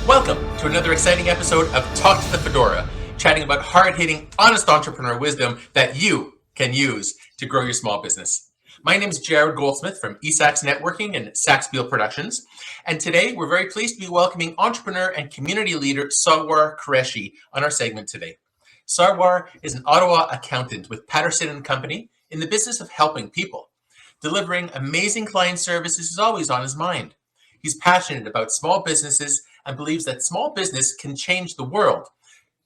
Welcome to another exciting episode of Talk to the Fedora, chatting about hard-hitting, honest entrepreneur wisdom that you can use to grow your small business. My name is Jarrod Goldsmith from eSAX Networking and Saxfield Productions, and today we're very pleased to be welcoming entrepreneur and community leader Sarwar Qureshi on our segment today. Sarwar is an Ottawa accountant with Patterson & Company in the business of helping people. Delivering amazing client services is always on his mind. He's passionate about small businesses and believes that small business can change the world.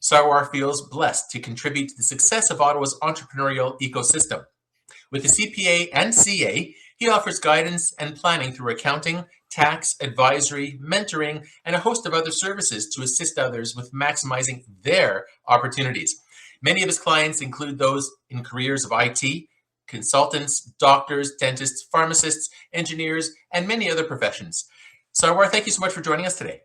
Sarwar feels blessed to contribute to the success of Ottawa's entrepreneurial ecosystem. With a CPA and CA, he offers guidance and planning through accounting, tax, advisory, mentoring, and a host of other services to assist others with maximizing their opportunities. Many of his clients include those in careers of IT, consultants, doctors, dentists, pharmacists, engineers, and many other professions. Sarwar, thank you so much for joining us today.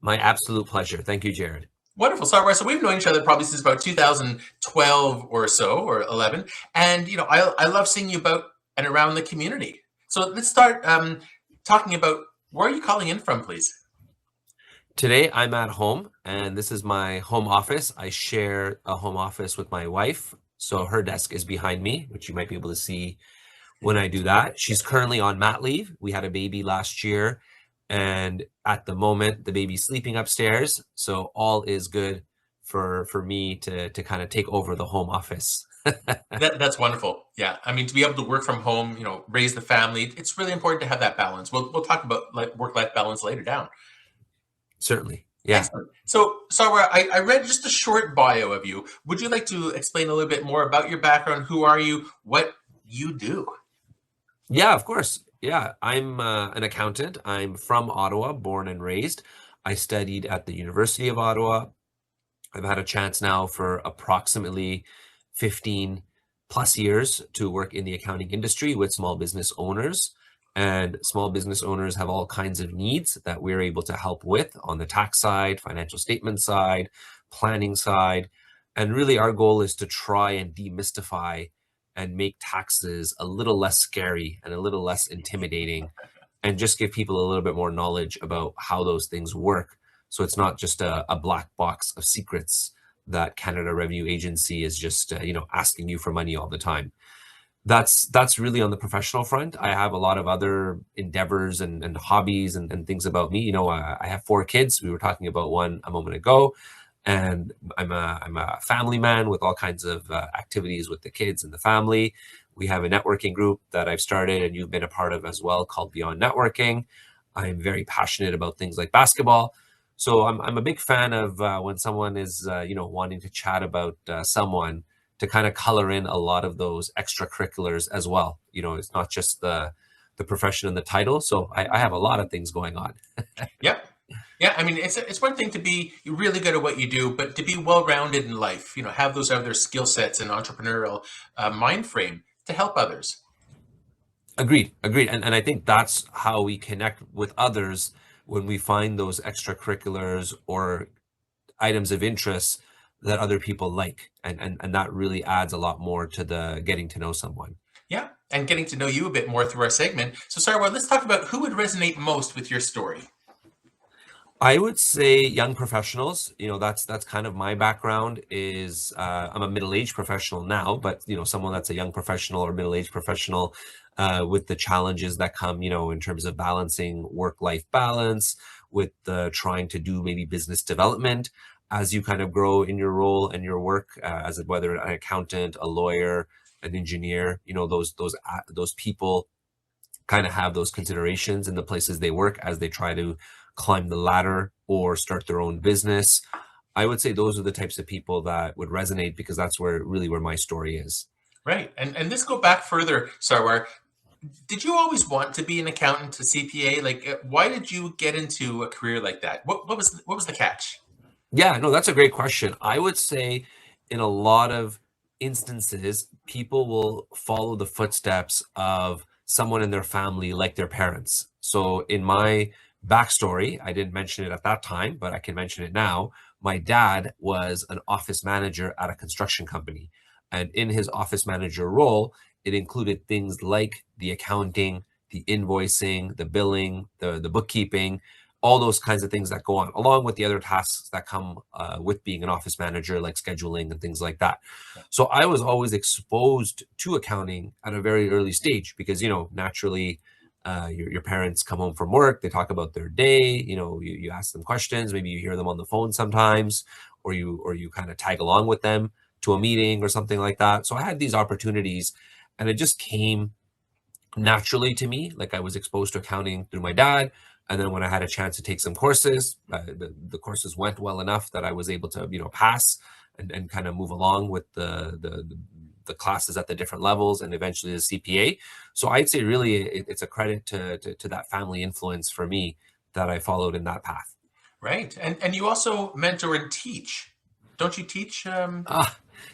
My absolute pleasure. Thank you, Jarrod. Wonderful, Sarwar. So we've known each other probably since about 2012 or so, or 11. And, I love seeing you about and around the community. So let's start talking about where are you calling in from, please? Today, I'm at home, and this is my home office. I share a home office with my wife. So her desk is behind me, which you might be able to see when I do that. She's currently on mat leave. We had a baby last year. And at the moment, the baby's sleeping upstairs. So all is good for me to kind of take over the home office. That's wonderful. Yeah. I mean, to be able to work from home, raise the family, it's really important to have that balance. We'll talk about work-life balance later down. Certainly. Yeah. Excellent. So, Sarwar, I read just a short bio of you. Would you like to explain a little bit more about your background? Who are you? What you do? Yeah, of course. Yeah, I'm an accountant. I'm from Ottawa, born and raised. I studied at the University of Ottawa. I've had a chance now for approximately 15 plus years to work in the accounting industry with small business owners. And small business owners have all kinds of needs that we're able to help with on the tax side, financial statement side, planning side. And really our goal is to try and demystify and make taxes a little less scary and a little less intimidating, and just give people a little bit more knowledge about how those things work. So it's not just a black box of secrets that Canada Revenue Agency is just asking you for money all the time. That's really on the professional front. I have a lot of other endeavors and hobbies and things about me. I have 4 kids. We were talking about one a moment ago. And I'm a family man with all kinds of activities with the kids and the family. We have a networking group that I've started and you've been a part of as well called Beyond Networking. I'm very passionate about things like basketball. So I'm a big fan of when someone is wanting to chat about someone, to kind of color in a lot of those extracurriculars as well. It's not just the profession and the title. So I have a lot of things going on. Yep. Yeah, I mean, it's one thing to be really good at what you do, but to be well-rounded in life, have those other skill sets and entrepreneurial mind frame to help others. Agreed. And I think that's how we connect with others when we find those extracurriculars or items of interest that other people like. And that really adds a lot more to the getting to know someone. Yeah, and getting to know you a bit more through our segment. So, Sarwar, let's talk about who would resonate most with your story. I would say young professionals. That's kind of my background. Is I'm a middle-aged professional now, but someone that's a young professional or middle-aged professional with the challenges that come, in terms of balancing work-life balance, with trying to do maybe business development as you kind of grow in your role and your work, as whether an accountant, a lawyer, an engineer. Those people kind of have those considerations in the places they work as they try to climb the ladder or start their own business. I would say those are the types of people that would resonate, because that's where my story is. Right. And this go back further, Sarwar. Did you always want to be an accountant, a CPA? Like, why did you get into a career like that? What was the catch? Yeah, no, that's a great question. I would say in a lot of instances, people will follow the footsteps of someone in their family, like their parents. So in my backstory, I didn't mention it at that time, but I can mention it now. My dad was an office manager at a construction company. And in his office manager role, it included things like the accounting, the invoicing, the billing, the bookkeeping, all those kinds of things that go on, along with the other tasks that come with being an office manager, like scheduling and things like that. Yeah. So I was always exposed to accounting at a very early stage because, naturally, your parents come home from work, they talk about their day, you ask them questions, maybe you hear them on the phone sometimes, or you kind of tag along with them to a meeting or something like that. So I had these opportunities, and it just came naturally to me. Like, I was exposed to accounting through my dad. And then when I had a chance to take some courses, the courses went well enough that I was able to, pass and kind of move along with the classes at the different levels and eventually the CPA. So I'd say really it's a credit to that family influence for me that I followed in that path. Right. And you also mentor and teach. Don't you teach?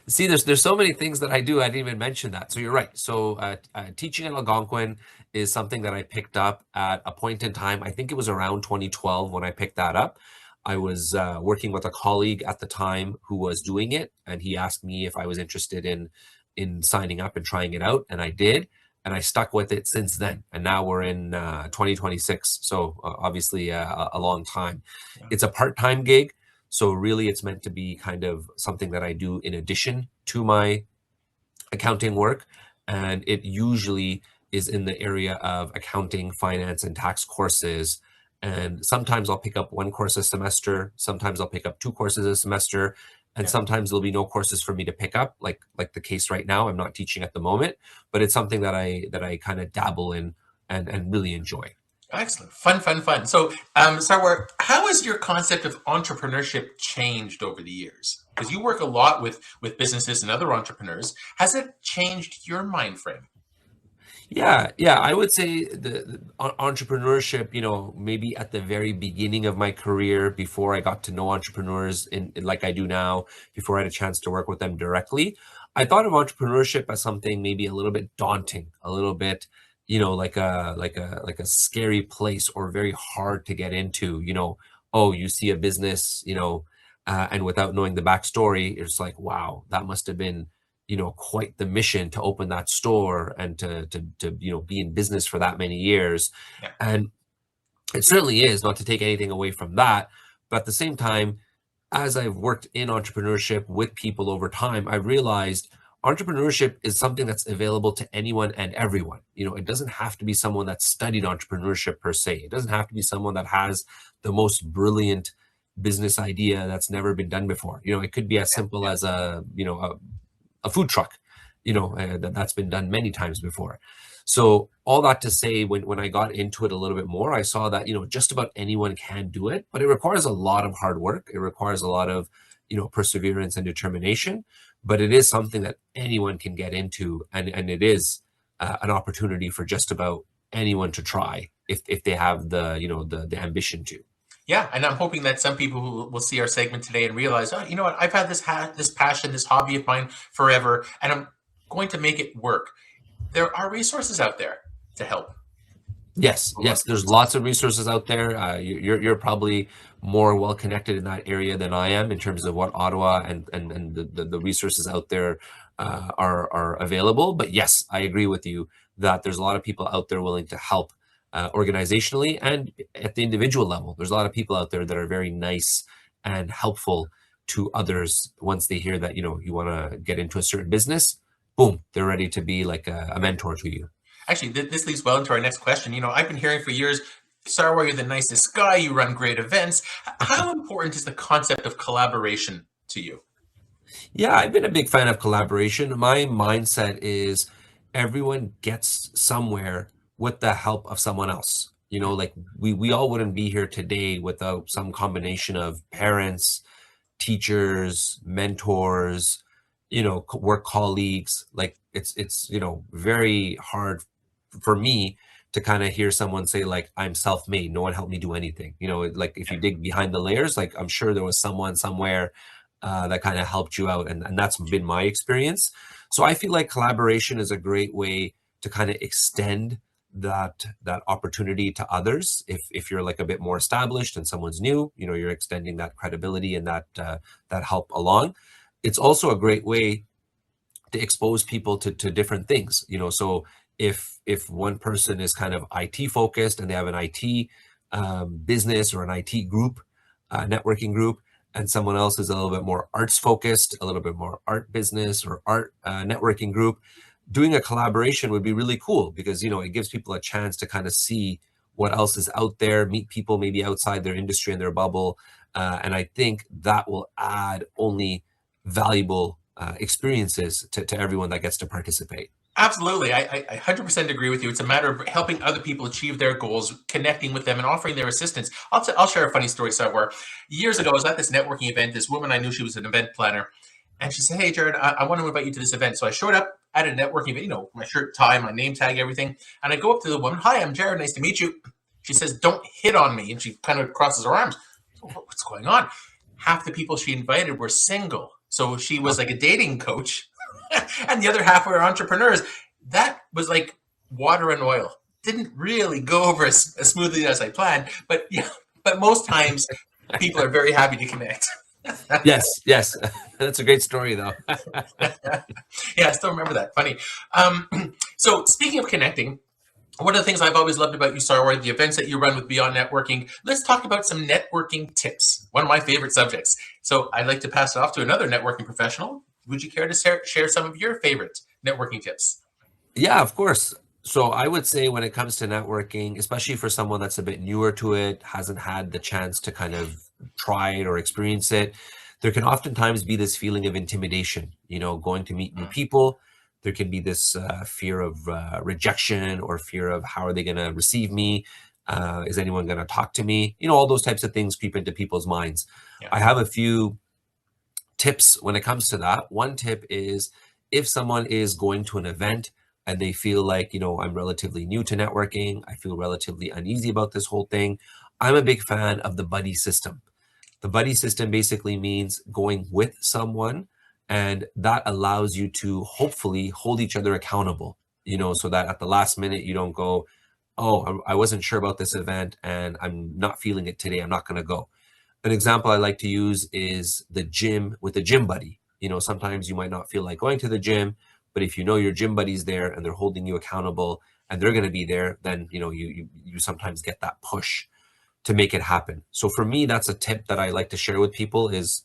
See, there's so many things that I do. I didn't even mention that. So you're right. So teaching at Algonquin is something that I picked up at a point in time. I think it was around 2012 when I picked that up. I was working with a colleague at the time who was doing it, and he asked me if I was interested in signing up and trying it out, and I did, and I stuck with it since then. And now we're in 2026, so obviously a long time. Yeah. It's a part-time gig. So really, it's meant to be kind of something that I do in addition to my accounting work. And it usually is in the area of accounting, finance, and tax courses. And sometimes I'll pick up one course a semester. Sometimes I'll pick up two courses a semester. And Yeah. sometimes there'll be no courses for me to pick up, like the case right now. I'm not teaching at the moment, but it's something that I kind of dabble in and really enjoy. Excellent. Fun. So, Sarwar, how has your concept of entrepreneurship changed over the years? Because you work a lot with businesses and other entrepreneurs. Has it changed your mind frame? Yeah, I would say the entrepreneurship, maybe at the very beginning of my career, before I got to know entrepreneurs like I do now, before I had a chance to work with them directly, I thought of entrepreneurship as something maybe a little bit daunting, a little bit, like a scary place or very hard to get into. Oh, you see a business, and without knowing the backstory, it's like, wow, that must have been quite the mission to open that store and to be in business for that many years. Yeah. And it certainly is, not to take anything away from that, but at the same time, as I've worked in entrepreneurship with people over time, I realized entrepreneurship is something that's available to anyone and everyone. It doesn't have to be someone that studied entrepreneurship per se. It doesn't have to be someone that has the most brilliant business idea that's never been done before. It could be as simple as a food truck, that's been done many times before. So all that to say, when I got into it a little bit more, I saw that, just about anyone can do it, but it requires a lot of hard work. It requires a lot of, perseverance and determination, but it is something that anyone can get into. And it is an opportunity for just about anyone to try if they have the ambition to. Yeah, and I'm hoping that some people will see our segment today and realize, oh, you know what? I've had this passion, this hobby of mine forever, and I'm going to make it work. There are resources out there to help. Yes, there's lots of resources out there. You're probably more well connected in that area than I am in terms of what Ottawa and the resources out there are available. But yes, I agree with you that there's a lot of people out there willing to help. Organizationally and at the individual level. There's a lot of people out there that are very nice and helpful to others. Once they hear that, you want to get into a certain business, boom, they're ready to be like a mentor to you. Actually, this leads well into our next question. I've been hearing for years, Sarwar, you're the nicest guy, you run great events. How important is the concept of collaboration to you? Yeah, I've been a big fan of collaboration. My mindset is everyone gets somewhere with the help of someone else. Like we all wouldn't be here today without some combination of parents, teachers, mentors, work colleagues. Like it's very hard for me to kind of hear someone say, like, I'm self-made, no one helped me do anything. Like if you dig behind the layers, like I'm sure there was someone somewhere that kind of helped you out, and that's been my experience. So I feel like collaboration is a great way to kind of extend that opportunity to others. If you're like a bit more established and someone's new, you're extending that credibility and that help along. It's also a great way to expose people to different things. So if one person is kind of IT focused and they have an IT business or an IT group, networking group, and someone else is a little bit more arts focused, a little bit more art business or art networking group. Doing a collaboration would be really cool because, you know, it gives people a chance to kind of see what else is out there, meet people maybe outside their industry and their bubble. And I think that will add only valuable experiences to everyone that gets to participate. Absolutely. I 100% agree with you. It's a matter of helping other people achieve their goals, connecting with them, and offering their assistance. I'll share a funny story somewhere. Years ago, I was at this networking event. This woman, I knew she was an event planner. And she said, "Hey, Jarrod, I want to invite you to this event." So I showed up at a networking event, you know, my shirt, tie, my name tag, everything. And I go up to the woman. "Hi, I'm Jarrod. Nice to meet you." She says, "Don't hit on me." And she kind of crosses her arms. What's going on? Half the people she invited were single. So she was like a dating coach. And the other half were entrepreneurs. That was like water and oil. Didn't really go over as smoothly as I planned, but yeah, but most times people are very happy to connect. Yes. That's a great story, though. Yeah, I still remember that. Funny. So speaking of connecting, one of the things I've always loved about you, Sarwar, the events that you run with Beyond Networking, let's talk about some networking tips. One of my favorite subjects. So I'd like to pass it off to another networking professional. Would you care to share some of your favorite networking tips? Yeah, of course. So I would say when it comes to networking, especially for someone that's a bit newer to it, hasn't had the chance to kind of try it or experience it, there can oftentimes be this feeling of intimidation, you know, going to meet new people. There can be this fear of rejection or fear of how are they going to receive me? Is anyone going to talk to me? You know, all those types of things creep into people's minds. Yeah. I have a few tips when it comes to that. One tip is if someone is going to an event and they feel like, you know, I'm relatively new to networking, I feel relatively uneasy about this whole thing, I'm a big fan of the buddy system. The buddy system basically means going with someone, and that allows you to hopefully hold each other accountable, you know, so that at the last minute you don't go, "Oh, I wasn't sure about this event and I'm not feeling it today, I'm not going to go." An example I like to use is the gym with a gym buddy. You know, sometimes you might not feel like going to the gym, but if you know your gym buddy's there and they're holding you accountable and they're going to be there, then, you know, you sometimes get that push to make it happen. So for me, that's a tip that I like to share with people is,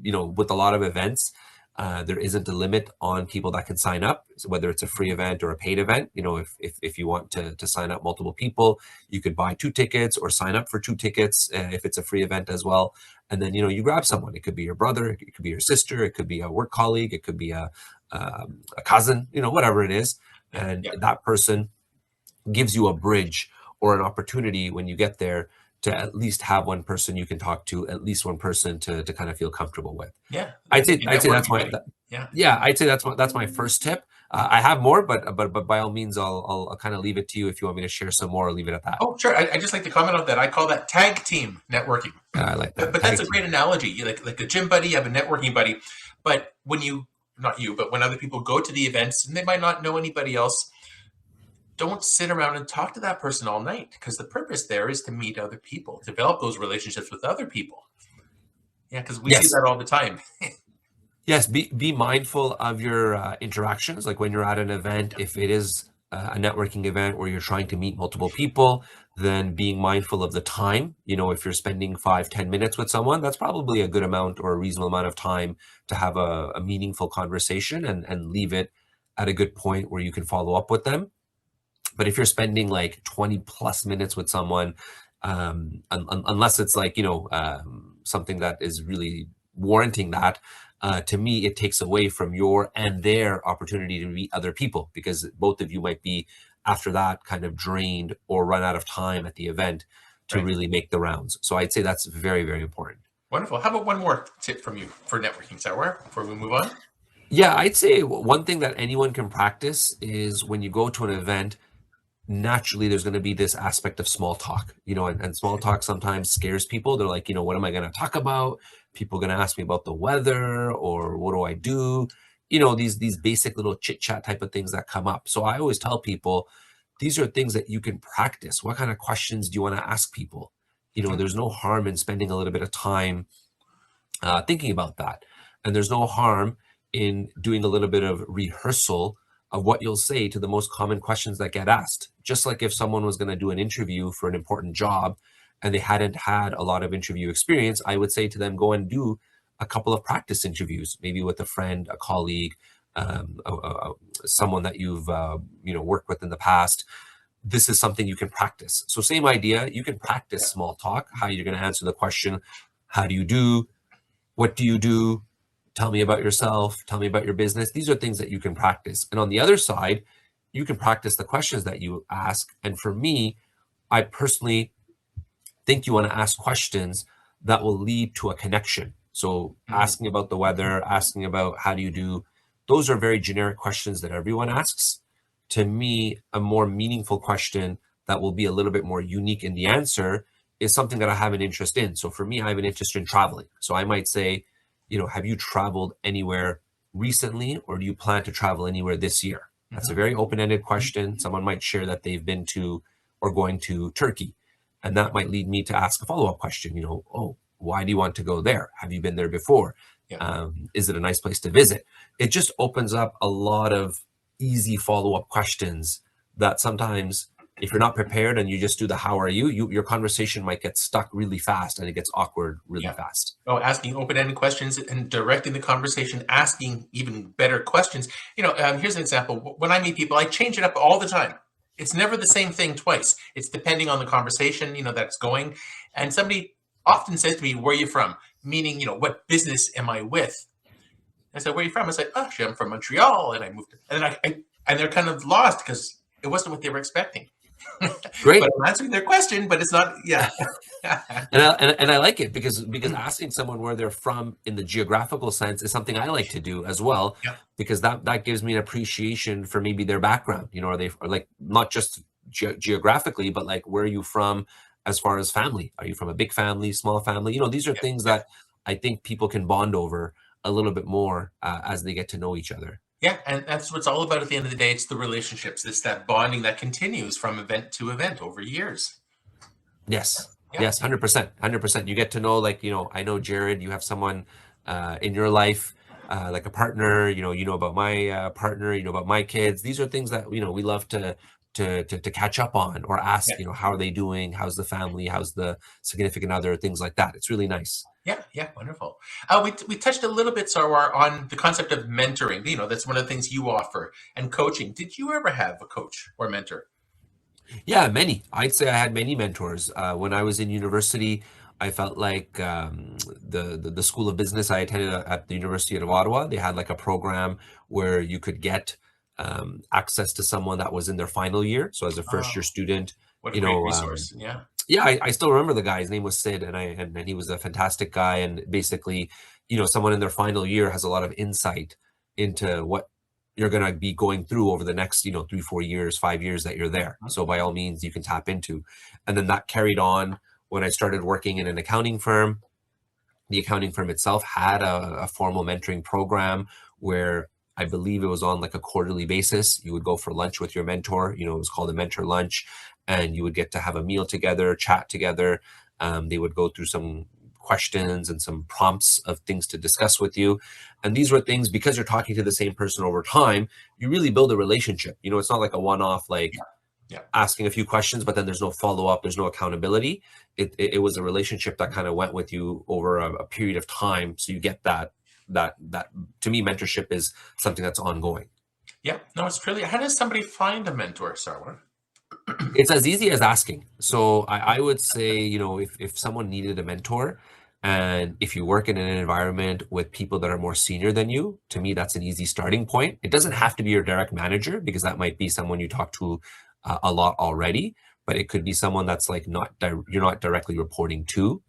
you know, with a lot of events, there isn't a limit on people that can sign up, so whether it's a free event or a paid event. You know, if you want to sign up multiple people, you could buy 2 tickets or sign up for 2 tickets if it's a free event as well. And then, you know, you grab someone. It could be your brother, it could be your sister, it could be a work colleague, it could be a cousin, you know, whatever it is. And that person gives you a bridge or an opportunity when you get there to at least have one person you can talk to, at least one person to kind of feel comfortable with. Yeah, I'd say that's my I'd say that's my first tip. I have more, but by all means, I'll kind of leave it to you if you want me to share some more. I'll leave it at that. Oh, sure. I just like to comment on that. I call that tag team networking. I like that. But that's a great analogy. You like a gym buddy, you have a networking buddy. But when you, not you, but when other people go to the events and they might not know anybody else, don't sit around and talk to that person all night, because the purpose there is to meet other people, develop those relationships with other people. Yeah, because we see that all the time. Yes, be mindful of your interactions. Like when you're at an event, if it is a networking event where you're trying to meet multiple people, then being mindful of the time. You know, if you're spending 5-10 minutes with someone, that's probably a good amount or a reasonable amount of time to have a meaningful conversation and leave it at a good point where you can follow up with them. But if you're spending like 20 plus minutes with someone, unless it's like, you know, something that is really warranting that, to me, it takes away from your and their opportunity to meet other people, because both of you might be after that kind of drained or run out of time at the event to really make the rounds. So I'd say that's very, very important. Wonderful. How about one more tip from you for networking, Sarwar, before we move on? Yeah, I'd say one thing that anyone can practice is when you go to an event, naturally there's going to be this aspect of small talk, you know, and small talk sometimes scares people. They're like, you know, what am I going to talk about? People are going to ask me about the weather, or what do I do? You know, these basic little chit chat type of things that come up. So I always tell people, these are things that you can practice. What kind of questions do you want to ask people? You know, there's no harm in spending a little bit of time thinking about that. And there's no harm in doing a little bit of rehearsal of what you'll say to the most common questions that get asked. Just like if someone was going to do an interview for an important job and they hadn't had a lot of interview experience, I would say to them, go and do a couple of practice interviews, maybe with a friend, a colleague, someone that you've worked with in the past. This is something you can practice. So same idea, you can practice small talk, how you're going to answer the question, how do you do, what do you do, tell me about yourself, tell me about your business. These are things that you can practice. And on the other side, you can practice the questions that you ask. And for me, I personally think you want to ask questions that will lead to a connection. So asking about the weather, asking about how do you do, those are very generic questions that everyone asks. To me, a more meaningful question that will be a little bit more unique in the answer is something that I have an interest in. So for me, I have an interest in traveling. So I might say, have you traveled anywhere recently, or do you plan to travel anywhere this year? That's a very open-ended question. Someone might share that they've been to or going to Turkey. And that might lead me to ask a follow-up question, oh, why do you want to go there? Have you been there before? Is it a nice place to visit? It just opens up a lot of easy follow-up questions that sometimes if you're not prepared and you just do the how are you, your conversation might get stuck really fast and it gets awkward really fast. Oh, asking open-ended questions and directing the conversation, asking even better questions. Here's an example. When I meet people, I change it up all the time. It's never the same thing twice. It's depending on the conversation, that's going. And somebody often says to me, where are you from? Meaning, what business am I with? I said, where are you from? I said, oh, I'm from Montreal. And I moved. And they're kind of lost because it wasn't what they were expecting. Great. But I'm answering their question, but it's not. Yeah. and I like it because asking someone where they're from in the geographical sense is something I like to do as well, because that gives me an appreciation for maybe their background. Are they like not just geographically, but like where are you from as far as family? Are you from a big family, small family? These are things that I think people can bond over a little bit more as they get to know each other. Yeah, and that's what it's all about at the end of the day. It's the relationships. It's that bonding that continues from event to event over years. Yes. Yes, 100%. 100%. You get to know, I know, Jarrod, you have someone in your life, like a partner, you know about my partner, about my kids. These are things that, we love to catch up on or ask, how are they doing? How's the family? How's the significant other? Things like that. It's really nice. Yeah, wonderful. We touched a little bit, Sarwar, on the concept of mentoring. That's one of the things you offer, and coaching. Did you ever have a coach or mentor? Yeah, many. I'd say I had many mentors. When I was in university, I felt like the School of Business I attended at the University of Ottawa, they had like a program where you could get access to someone that was in their final year. So as a first year student, what a great resource. I still remember the guy. His name was Sid, and he was a fantastic guy. And basically, someone in their final year has a lot of insight into what you're going to be going through over the next, 3, 4 years, 5 years that you're there. So by all means, you can tap into. And then that carried on when I started working in an accounting firm. The accounting firm itself had a formal mentoring program where I believe it was on like a quarterly basis. You would go for lunch with your mentor. It was called a mentor lunch, and you would get to have a meal together, chat together. They would go through some questions and some prompts of things to discuss with you. And these were things, because you're talking to the same person over time, you really build a relationship. It's not like a one-off, asking a few questions, but then there's no follow-up, there's no accountability. It was a relationship that kind of went with you over a period of time. So you get that to me, mentorship is something that's ongoing. Yeah, no, it's truly. How does somebody find a mentor, Sarwar? It's as easy as asking. So I would say, if someone needed a mentor, and if you work in an environment with people that are more senior than you, to me, that's an easy starting point. It doesn't have to be your direct manager, because that might be someone you talk to a lot already, but it could be someone that's like you're not directly reporting to.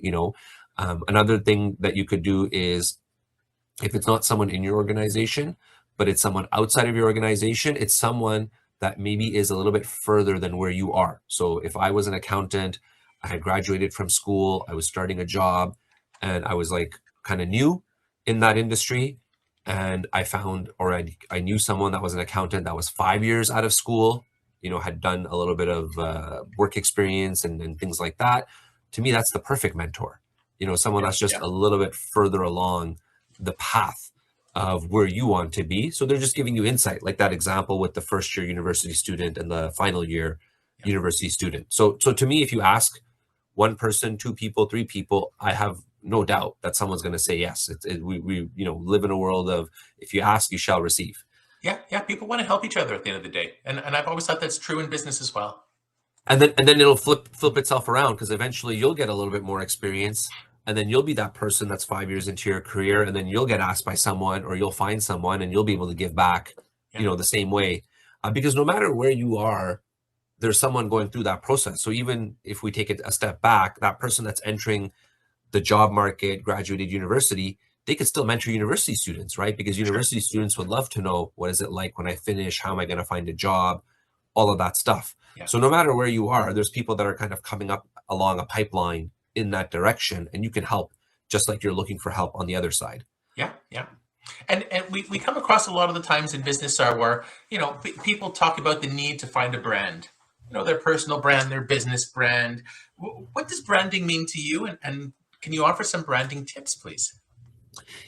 Another thing that you could do is, if it's not someone in your organization, but it's someone outside of your organization, it's someone that maybe is a little bit further than where you are. So if I was an accountant, I had graduated from school, I was starting a job, and I was like kind of new in that industry, and I found, or I knew someone that was an accountant that was 5 years out of school, had done a little bit of work experience and things like that. To me, that's the perfect mentor. Someone that's just a little bit further along the path of where you want to be. So they're just giving you insight, like that example with the first year university student and the final year university student. So to me, if you ask one person, two people, three people, I have no doubt that someone's going to say yes. We live in a world of, if you ask, you shall receive. Yeah. People want to help each other at the end of the day, and I've always thought that's true in business as well. And then it'll flip itself around, because eventually you'll get a little bit more experience, and then you'll be that person that's 5 years into your career, and then you'll get asked by someone, or you'll find someone, and you'll be able to give back, the same way, because no matter where you are, there's someone going through that process. So even if we take it a step back, that person that's entering the job market, graduated university, they could still mentor university students, right? Because university students would love to know, what is it like when I finish? How am I going to find a job? All of that stuff. Yeah. So no matter where you are, there's people that are kind of coming up along a pipeline in that direction, and you can help just like you're looking for help on the other side. Yeah. And we come across a lot of the times in business, where, people talk about the need to find a brand, their personal brand, their business brand. What does branding mean to you? And can you offer some branding tips, please?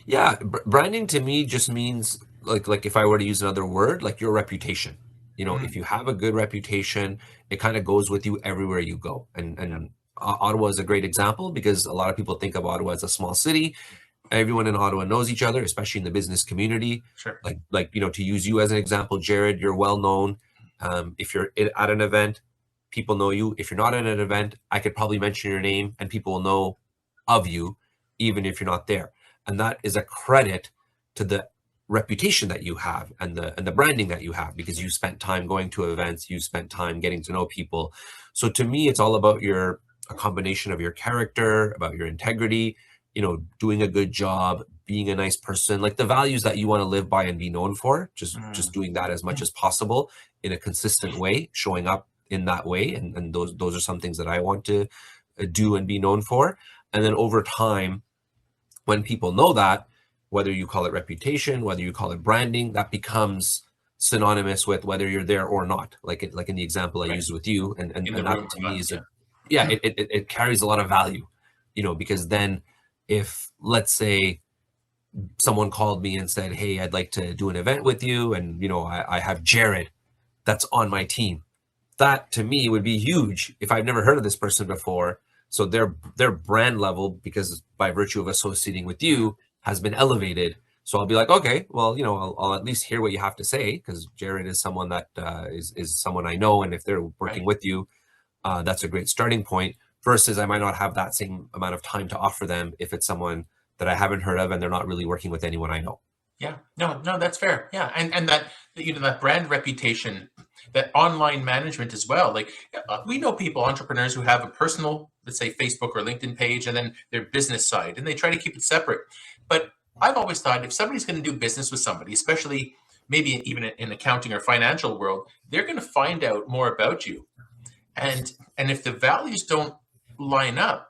Yeah, branding to me just means, like if I were to use another word, like your reputation. If you have a good reputation, it kind of goes with you everywhere you go. And Ottawa is a great example, because a lot of people think of Ottawa as a small city. Everyone in Ottawa knows each other, especially in the business community. Sure. Like to use you as an example, Jarrod, you're well known. If you're at an event, people know you. If you're not at an event, I could probably mention your name and people will know of you, even if you're not there. And that is a credit to the reputation that you have and the branding that you have, because you spent time going to events, you spent time getting to know people. So to me, it's all about a combination of your character, about your integrity, doing a good job, being a nice person, like the values that you want to live by and be known for, just doing that as much as possible in a consistent way, showing up in that way. And those are some things that I want to do and be known for. And then over time, when people know that, whether you call it reputation, whether you call it branding, that becomes synonymous with whether you're there or not. Like in the example I used with you, and that to me is it carries a lot of value, because then if, let's say, someone called me and said, hey, I'd like to do an event with you, and I have Jarrod that's on my team, that to me would be huge if I've never heard of this person before. So their brand level, because by virtue of associating with you, has been elevated. So I'll be like, okay, well, I'll at least hear what you have to say, because Jarrod is someone that is someone I know, and if they're working with you, that's a great starting point. Versus I might not have that same amount of time to offer them if it's someone that I haven't heard of and they're not really working with anyone I know. Yeah, no, that's fair. Yeah, and that that brand reputation, that online management as well. Like we know people, entrepreneurs who have a personal, let's say Facebook or LinkedIn page, and then their business side, and they try to keep it separate. But I've always thought if somebody's going to do business with somebody, especially maybe even in accounting or financial world, they're going to find out more about you, and if the values don't line up,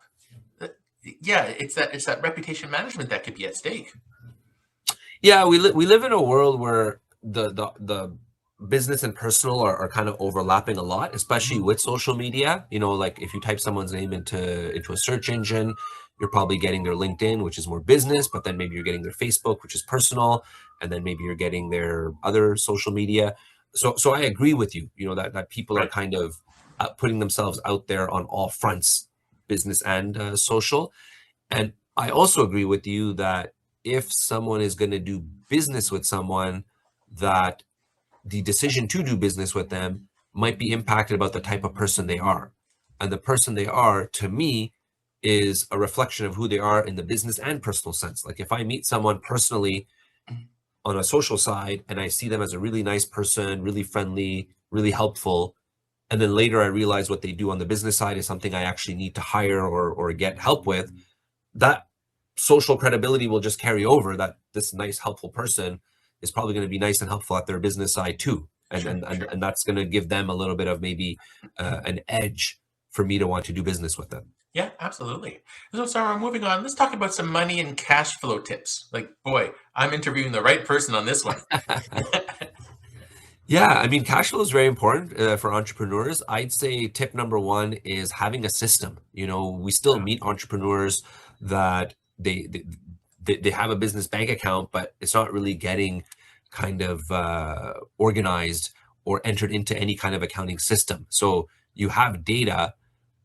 it's that reputation management that could be at stake. Yeah, we live in a world where the business and personal are kind of overlapping a lot, especially with social media. Like if you type someone's name into a search engine, you're probably getting their LinkedIn, which is more business, but then maybe you're getting their Facebook, which is personal, and then maybe you're getting their other social media. So I agree with you, that people are kind of putting themselves out there on all fronts, business and social. And I also agree with you that if someone is going to do business with someone, that the decision to do business with them might be impacted about the type of person they are. And the person they are, to me, is a reflection of who they are in the business and personal sense. Like if I meet someone personally on a social side and I see them as a really nice person, really friendly, really helpful, and then later I realize what they do on the business side is something I actually need to hire or get help with, that social credibility will just carry over, that this nice, helpful person is probably going to be nice and helpful at their business side too. And that's going to give them a little bit of maybe an edge for me to want to do business with them. Yeah, absolutely. So, Sarwar, moving on, let's talk about some money and cash flow tips. Like, boy, I'm interviewing the right person on this one. Yeah, I mean, cash flow is very important for entrepreneurs. I'd say tip number one is having a system. We still meet entrepreneurs that they have a business bank account, but it's not really getting kind of organized or entered into any kind of accounting system. So you have data,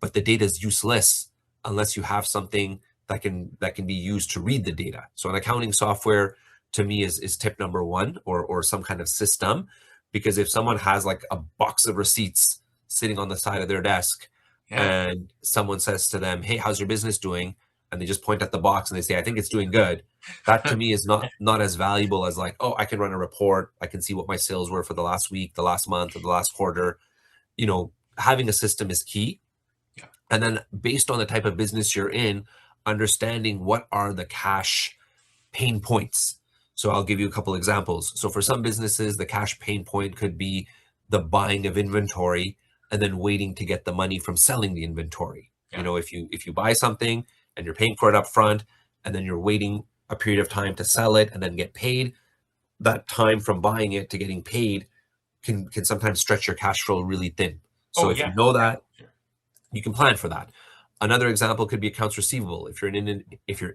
but the data is useless unless you have something that can be used to read the data. So an accounting software to me is tip number one, or some kind of system, because if someone has like a box of receipts sitting on the side of their desk, and someone says to them, "Hey, how's your business doing?" and they just point at the box and they say, "I think it's doing good," that to me is not as valuable as like, "Oh, I can run a report. I can see what my sales were for the last week, the last month, or the last quarter." Having a system is key. Yeah. And then based on the type of business you're in, understanding what are the cash pain points. So I'll give you a couple examples. So for some businesses, the cash pain point could be the buying of inventory and then waiting to get the money from selling the inventory. Yeah. If you buy something and you're paying for it up front, and then you're waiting a period of time to sell it and then get paid, that time from buying it to getting paid can sometimes stretch your cash flow really thin. So if you know that, you can plan for that. Another example could be accounts receivable. If you're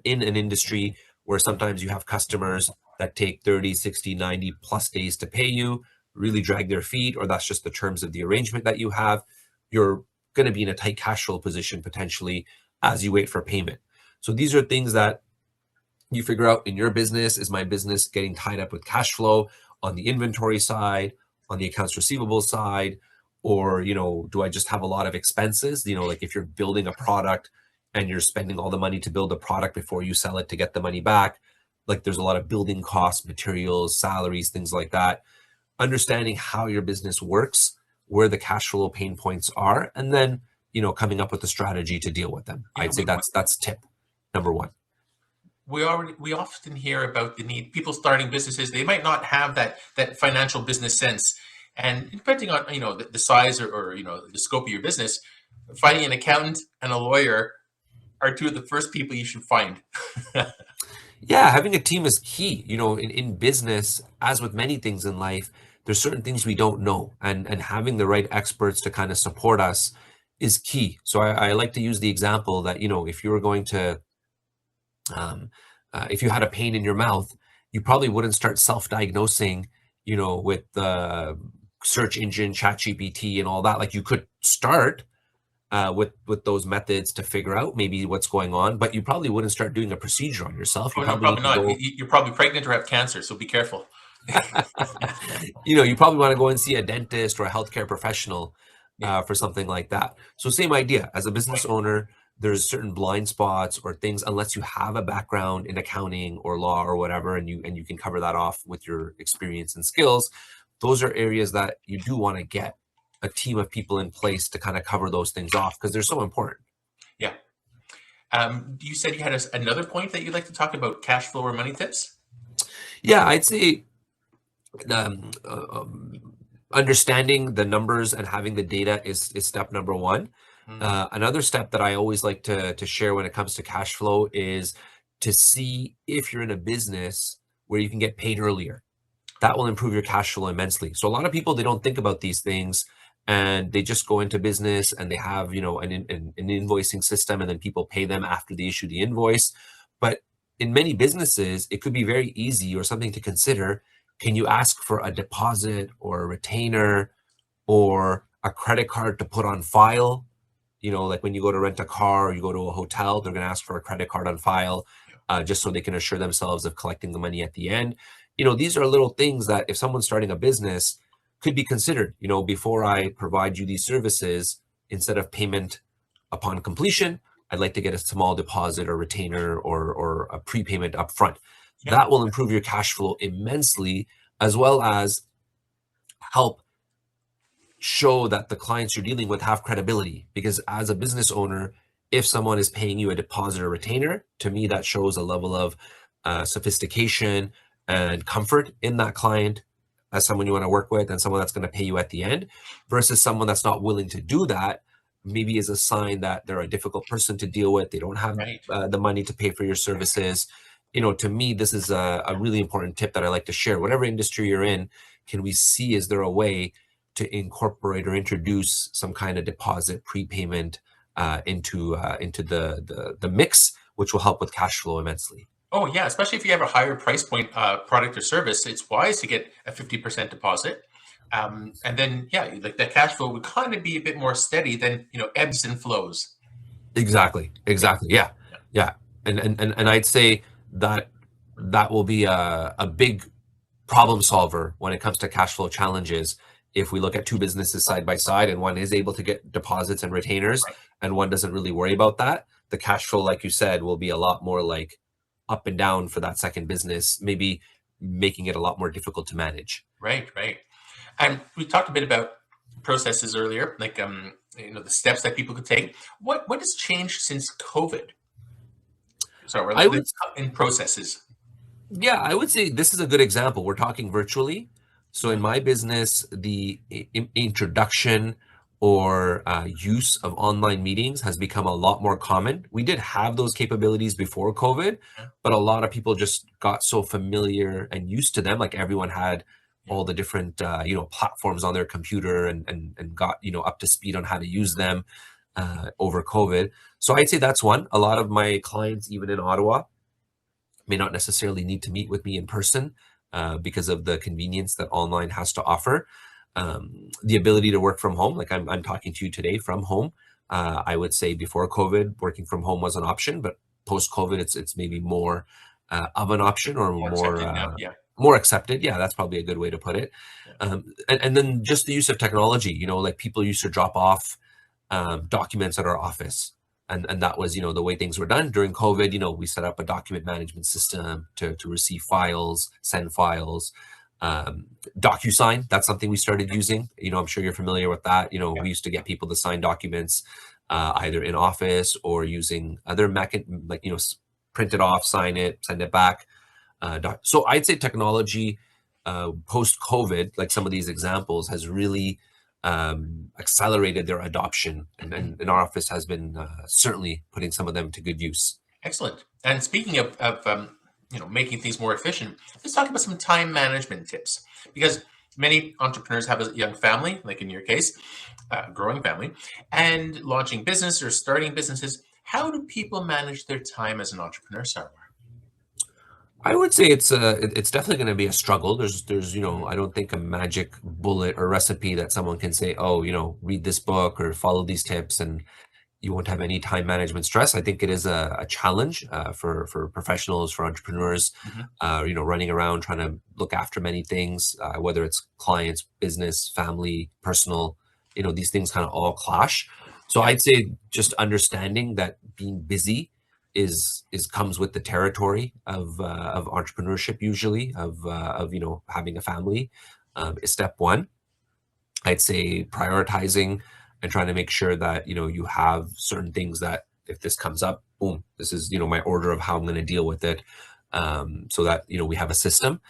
in an industry where sometimes you have customers that take 30, 60, 90 plus days to pay you, really drag their feet, or that's just the terms of the arrangement that you have, you're going to be in a tight cash flow position potentially as you wait for payment. So these are things that you figure out in your business. Is my business getting tied up with cash flow on the inventory side, on the accounts receivable side? Or, do I just have a lot of expenses? Like if you're building a product and you're spending all the money to build a product before you sell it to get the money back, like there's a lot of building costs, materials, salaries, things like that. Understanding how your business works, where the cash flow pain points are, and then, coming up with a strategy to deal with them. I'd say that's tip number one. We often hear about the need, people starting businesses, they might not have that financial business sense. And depending on, the size or the scope of your business, finding an accountant and a lawyer are two of the first people you should find. Yeah, having a team is key. In business, as with many things in life, there's certain things we don't know, and having the right experts to kind of support us is key. So I like to use the example that, if you were going to, if you had a pain in your mouth, you probably wouldn't start self-diagnosing, with the search engine, ChatGPT and all that. Like you could start with those methods to figure out maybe what's going on, but you probably wouldn't start doing a procedure on yourself. No, probably not. You're probably pregnant or have cancer, so be careful. You probably want to go and see a dentist or a healthcare professional for something like that. So same idea. As a business owner, there's certain blind spots or things, unless you have a background in accounting or law or whatever, and you can cover that off with your experience and skills. Those are areas that you do want to get a team of people in place to kind of cover those things off, because they're so important. Yeah. You said you had another point that you'd like to talk about, cash flow or money tips? Yeah, I'd say understanding the numbers and having the data is step number one. Another step that I always like to share when it comes to cash flow is to see if you're in a business where you can get paid earlier. That will improve your cash flow immensely. So a lot of people, they don't think about these things, and they just go into business and they have, an invoicing system, and then people pay them after they issue the invoice. But in many businesses, it could be very easy or something to consider. Can you ask for a deposit or a retainer or a credit card to put on file? Like when you go to rent a car or you go to a hotel, they're going to ask for a credit card on file, just so they can assure themselves of collecting the money at the end. These are little things that if someone's starting a business could be considered. Before I provide you these services, instead of payment upon completion, I'd like to get a small deposit or retainer or a prepayment up front. Yeah. That will improve your cash flow immensely, as well as help show that the clients you're dealing with have credibility. Because as a business owner, if someone is paying you a deposit or retainer, to me, that shows a level of sophistication and comfort in that client as someone you want to work with, and someone that's going to pay you at the end, versus someone that's not willing to do that, maybe is a sign that they're a difficult person to deal with. They don't have the money to pay for your services. To me, this is a really important tip that I like to share. Whatever industry you're in, can we see, is there a way to incorporate or introduce some kind of deposit prepayment into the mix, which will help with cash flow immensely? Oh yeah, especially if you have a higher price point product or service, it's wise to get a 50% deposit. And then yeah, like that cash flow would kind of be a bit more steady than ebbs and flows. Exactly. Yeah, Exactly. Yeah. yeah, Yeah. And I'd say that that will be a big problem solver when it comes to cash flow challenges. If we look at two businesses side by side and one is able to get deposits and retainers right, and one doesn't really worry about that, the cash flow, like you said, will be a lot more like up and down for that second business, maybe making it a lot more difficult to manage. right, right. And we talked a bit about processes earlier, like the steps that people could take. What has changed since COVID? So we're I would in processes. Yeah, I would say this is a good example. We're talking virtually. So in Mhm. my business, the introduction or use of online meetings has become a lot more common. We did have those capabilities before COVID, Yeah, but a lot of people just got so familiar and used to them. Like everyone had yeah, all the different platforms on their computer and got up to speed on how to use them over COVID. So I'd say that's one. A lot of my clients, even in Ottawa, may not necessarily need to meet with me in person because of the convenience that online has to offer. The ability to work from home, like I'm talking to you today from home. I would say before COVID, working from home was an option, but post COVID, it's maybe more of an option or more accepted now. Yeah, more accepted. Yeah, that's probably a good way to put it. yeah, And then just the use of technology. Like people used to drop off documents at our office. And that was, the way things were done during COVID. We set up a document management system to receive files, send files. Um, DocuSign, that's something we started using. I'm sure you're familiar with that. yeah. We used to get people to sign documents either in office or using other like, print it off, sign it, send it back. So I'd say technology post COVID, like some of these examples, has really accelerated their adoption, Mhm. and our office has been certainly putting some of them to good use. Excellent. And speaking of making things more efficient, let's talk about some time management tips because many entrepreneurs have a young family, like in your case, growing family, and launching business or starting businesses. How do people manage their time as an entrepreneur, Sarwar? I would say it's definitely going to be a struggle. There's I don't think a magic bullet or recipe that someone can say, oh, read this book or follow these tips and you won't have any time management stress. I think it is a challenge for professionals, for entrepreneurs, Mhm. running around trying to look after many things, whether it's clients, business, family, personal. These things kind of all clash. So Yeah, I'd say just understanding that being busy is comes with the territory of entrepreneurship, usually of having a family, is step one. I'd say prioritizing and trying to make sure that you have certain things that if this comes up, boom, this is my order of how I'm going to deal with it, so that we have a system.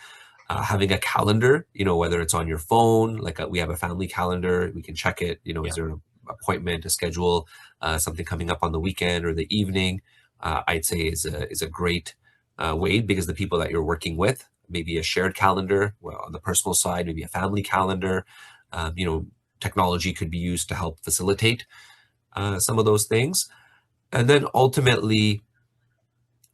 Having a calendar, whether it's on your phone, like we have a family calendar, we can check it. yeah, Is there an appointment to schedule something coming up on the weekend or the evening? I'd say is a great way, because the people that you're working with, maybe a shared calendar, well, on the personal side, maybe a family calendar. Um, you know, Technology could be used to help facilitate some of those things. And then ultimately,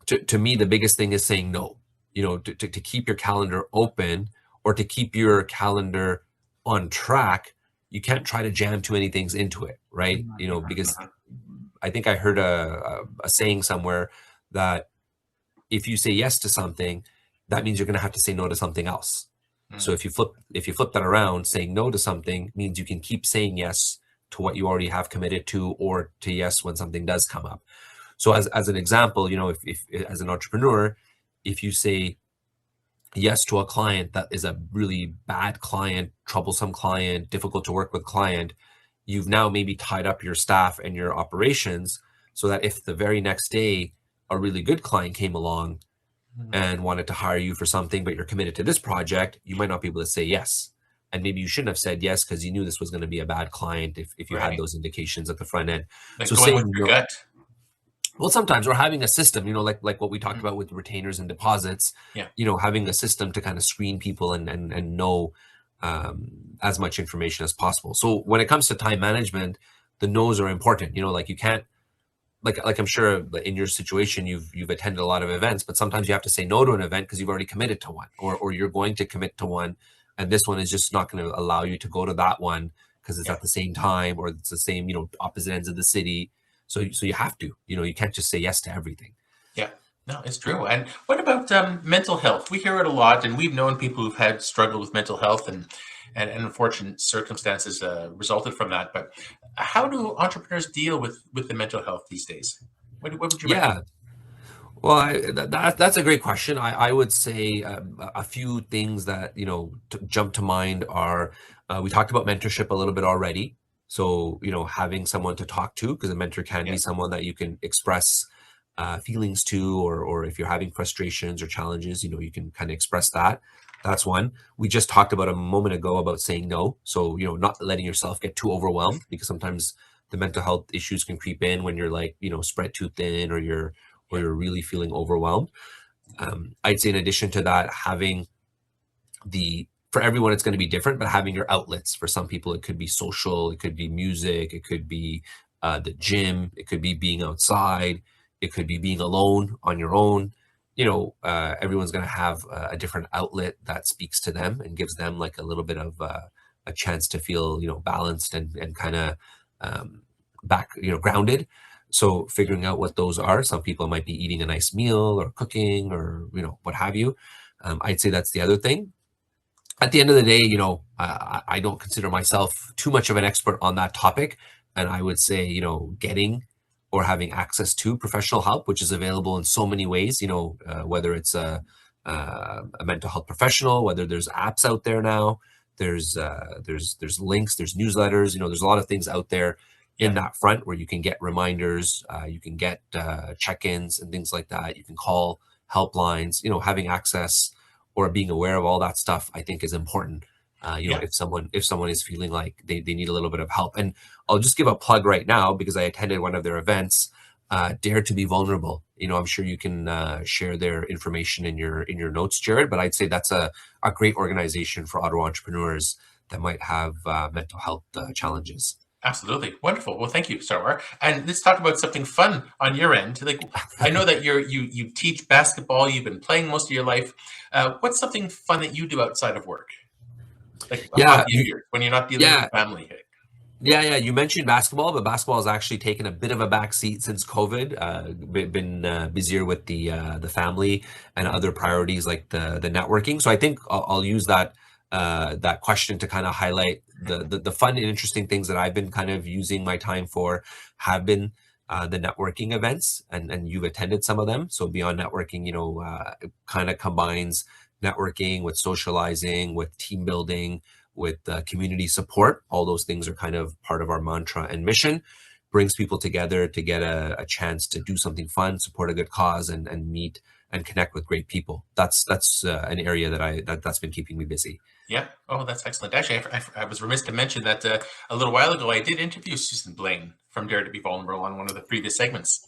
to me, the biggest thing is saying no. To keep your calendar open or to keep your calendar on track, you can't try to jam too many things into it, right? Mhm, Because mhm. I think I heard a saying somewhere that if you say yes to something, that means you're going to have to say no to something else. So Mm, if you flip that around, saying no to something means you can keep saying yes to what you already have committed to, or to yes when something does come up. So as an example, if as an entrepreneur, if you say yes to a client that is a really bad client, troublesome client, difficult to work with client, you've now maybe tied up your staff and your operations, so that if the very next day a really good client came along mhm. and wanted to hire you for something, but you're committed to this project, you might not be able to say yes. And maybe you shouldn't have said yes because you knew this was going to be a bad client if you had Right. those indications at the front end. Like So going with saying your no, gut. well, sometimes we're having a system, like what we talked Mhm. about with retainers and deposits, Yeah. having a system to kind of screen people and know as much information as possible. So when it comes to time management, the no's are important. Like you can't like I'm sure in your situation, you've attended a lot of events, but sometimes you have to say no to an event because you've already committed to one, or you're going to commit to one, and this one is just not going to allow you to go to that one because it's Yeah. at the same time, or it's the same, opposite ends of the city. So you have to, you can't just say yes to everything. Yeah, no, it's true. And what about mental health? We hear it a lot, and we've known people who've had struggled with mental health and unfortunate circumstances resulted from that. But how do entrepreneurs deal with the mental health these days? What would you recommend? Yeah. Well, that's a great question. I would say a few things that jump to mind are we talked about mentorship a little bit already. So having someone to talk to, because a mentor can Yeah, be someone that you can express feelings to, or if you're having frustrations or challenges, you can kind of express that. That's one. We just talked about a moment ago about saying no. So not letting yourself get too overwhelmed, because sometimes the mental health issues can creep in when you're like spread too thin, or yeah, you're really feeling overwhelmed. I'd say in addition to that, having for everyone, it's going to be different, but having your outlets. For some people, it could be social, it could be music, it could be the gym, it could be being outside, it could be being alone on your own. Everyone's going to have a different outlet that speaks to them and gives them like a little bit of a chance to feel, balanced and kind of back, grounded. So figuring out what those are. Some people might be eating a nice meal or cooking or what have you. I'd say that's the other thing. At the end of the day, I don't consider myself too much of an expert on that topic, and I would say getting or having access to professional help, which is available in so many ways. Whether it's a mental health professional, whether there's apps out there now, there's links, there's newsletters. There's a lot of things out there in yeah, that front where you can get reminders, you can get check-ins and things like that. You can call helplines. Having access or being aware of all that stuff, I think, is important. yeah. If someone is feeling like they need a little bit of help. And I'll just give a plug right now because I attended one of their events, Dare to Be Vulnerable. I'm sure you can share their information in your notes, Jarrod, but I'd say that's a great organization for auto entrepreneurs that might have mental health challenges. Absolutely. Wonderful. Well, thank you, Sarwar. And let's talk about something fun on your end. Like, I know that you teach basketball, you've been playing most of your life. What's something fun that you do outside of work? Like a Yeah, hobby of yours when you're not dealing with yeah, the family? yeah. You mentioned basketball, but basketball has actually taken a bit of a backseat since COVID. Been busier with the family and other priorities like the networking. So I think I'll use that question to kind of highlight the fun and interesting things that I've been kind of using my time for have been the networking events, and you've attended some of them. So beyond networking, it kind of combines networking with socializing, with team building, with community support. All those things are kind of part of our mantra and mission. Brings people together to get a chance to do something fun, support a good cause, and meet and connect with great people. That's an area that's been keeping me busy. Yeah. Oh, that's excellent. Actually, I was remiss to mention that a little while ago I did interview Susan Blaine from Dare to Be Vulnerable on one of the previous segments.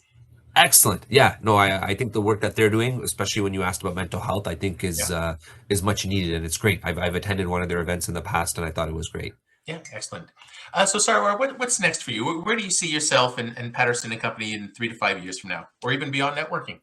Excellent. Yeah, no, I think the work that they're doing, especially when you asked about mental health, I think Yeah. is much needed, and it's great. I've attended one of their events in the past, and I thought it was great. Yeah. Excellent. So, Sarwar, what's next for you? Where do you see yourself and Patterson and Company in 3 to 5 years from now, or even beyond networking?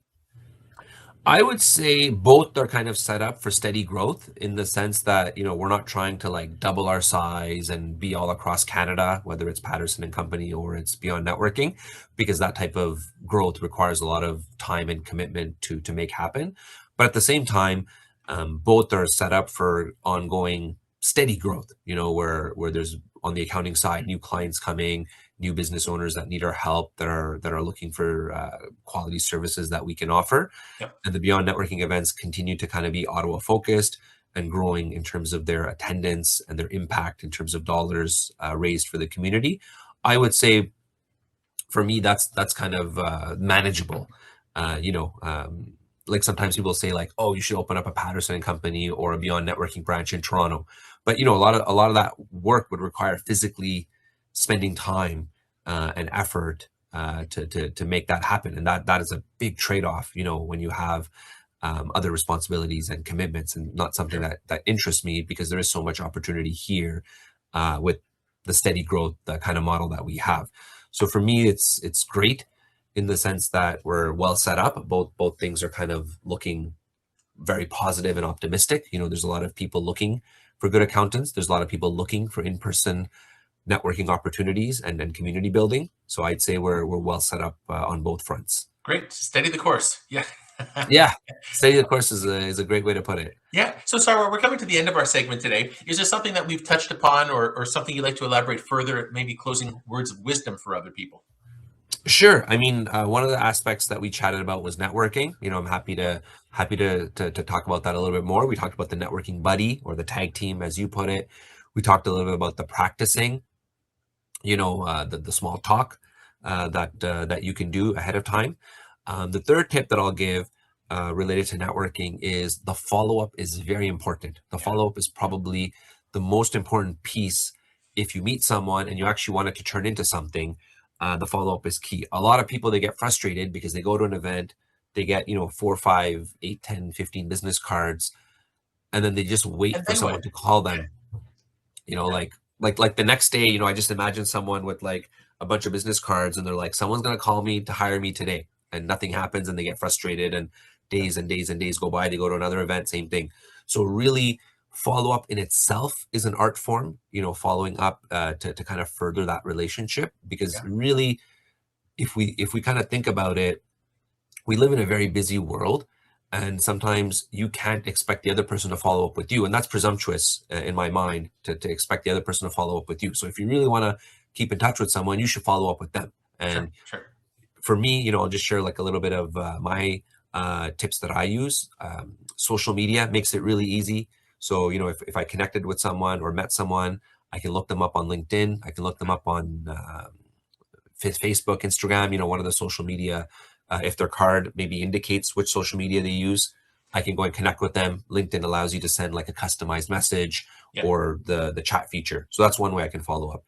I would say both are kind of set up for steady growth in the sense that, we're not trying to like double our size and be all across Canada, whether it's Patterson and Company or it's Beyond Networking, because that type of growth requires a lot of time and commitment to make happen. But at the same time, both are set up for ongoing steady growth, where there's on the accounting side, new clients coming, new business owners that need our help, that are looking for quality services that we can offer. Yep. And the Beyond Networking events continue to kind of be Ottawa focused and growing in terms of their attendance and their impact in terms of dollars raised for the community. I would say for me, that's kind of manageable. Uh, you know, um, like sometimes people say like, oh, you should open up a Patterson and Company or a Beyond Networking branch in Toronto. But a lot of that work would require physically spending time and effort to make that happen, and that is a big trade-off. When you have other responsibilities and commitments, and not something Sure. that interests me because there is so much opportunity here with the steady growth, the kind of model that we have. So for me, it's great. in the sense that we're well set up. Both things are kind of looking very positive and optimistic. There's a lot of people looking for good accountants. There's a lot of people looking for in-person networking opportunities and community building. So I'd say we're well set up on both fronts. Great. Steady the course. Yeah. Yeah. Steady the course is a great way to put it. Yeah. So Sarwar, we're coming to the end of our segment today. Is there something that we've touched upon or something you'd like to elaborate further, maybe closing words of wisdom for other people? Sure. I mean, one of the aspects that we chatted about was networking. I'm happy to talk about that a little bit more. We talked about the networking buddy or the tag team, as you put it. We talked a little bit about the practicing, the small talk that you can do ahead of time. The third tip that I'll give related to networking is the follow-up is very important. The follow-up is probably the most important piece. If you meet someone and you actually want it to turn into something, the follow-up is key. A lot of people, they get frustrated because they go to an event, they get 4, 5, 8, 10, 15 business cards, and then they just wait for someone to call them. Like the next day, I just imagine someone with like a bunch of business cards and they're like, someone's going to call me to hire me today, and nothing happens, and they get frustrated, and days and days and days go by. They go to another event, same thing. So really, follow-up in itself is an art form, following up to kind of further that relationship, because really, if we kind of think about it, we live in a very busy world, and sometimes you can't expect the other person to follow up with you, and that's presumptuous in my mind to expect the other person to follow up with you. So if you really want to keep in touch with someone, you should follow up with them. And Sure. For me, I'll just share like a little bit of my tips that I use. Social media makes it really easy. So, if I connected with someone or met someone, I can look them up on LinkedIn. I can look them up on Facebook, Instagram, one of the social media. If their card maybe indicates which social media they use, I can go and connect with them. LinkedIn allows you to send like a customized message or the chat feature. So that's one way I can follow up.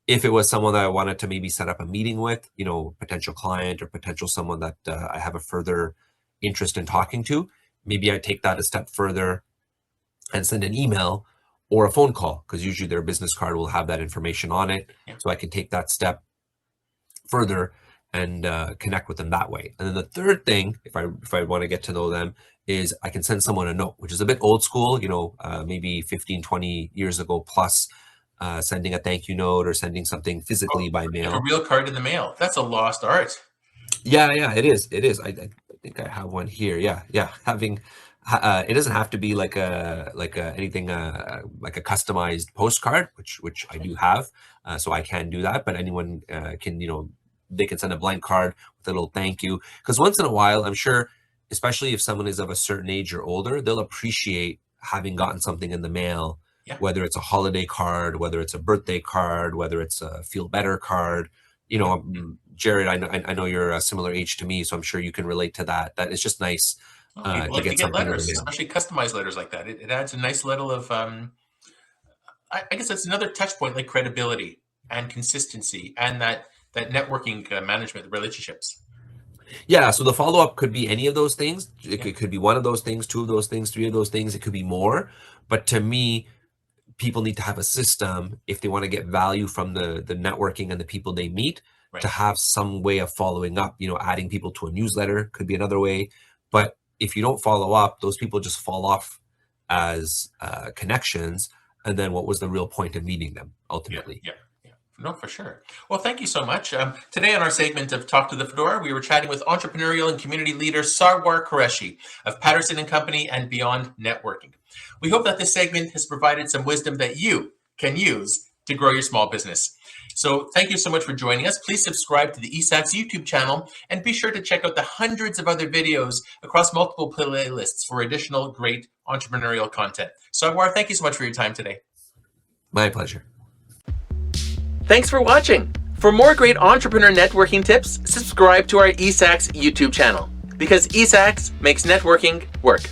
If it was someone that I wanted to maybe set up a meeting with, potential client or potential someone that I have a further interest in talking to, maybe I take that a step further and send an email or a phone call, because usually their business card will have that information on it. So I can take that step further and connect with them that way. And then the third thing, if I want to get to know them, is I can send someone a note, which is a bit old school, maybe 15, 20 years ago plus, sending a thank you note or sending something physically by mail. Like a real card in the mail. That's a lost art. Yeah, it is. I think I have one here. Yeah. Having it doesn't have to be like a anything like a customized postcard, which I do have, so I can do that. But anyone can, they can send a blank card with a little thank you. Because once in a while, I'm sure, especially if someone is of a certain age or older, they'll appreciate having gotten something in the mail. Whether it's a holiday card, whether it's a birthday card, whether it's a feel better card. Jarrod, I know you're a similar age to me, so I'm sure you can relate to that. That is just nice to get something letters, in the mail. especially customized letters like that. It adds a nice level of, I guess that's another touch point, like credibility and consistency and that networking management relationships. Yeah, so the follow-up could be any of those things. It could be one of those things, two of those things, three of those things. It could be more. But to me, people need to have a system if they want to get value from the networking and the people they meet, to have some way of following up. Adding people to a newsletter could be another way. But if you don't follow up, those people just fall off as connections. And then what was the real point of meeting them ultimately? Yeah. No, for sure. Well, thank you so much. Today on our segment of Talk to the Fedora, we were chatting with entrepreneurial and community leader Sarwar Qureshi of Patterson & Company and Beyond Networking. We hope that this segment has provided some wisdom that you can use to grow your small business. So thank you so much for joining us. Please subscribe to the eSAX YouTube channel and be sure to check out the hundreds of other videos across multiple playlists for additional great entrepreneurial content. Sarwar, thank you so much for your time today. My pleasure. Thanks for watching. For more great entrepreneur networking tips, subscribe to our eSAX YouTube channel, because eSAX makes networking work.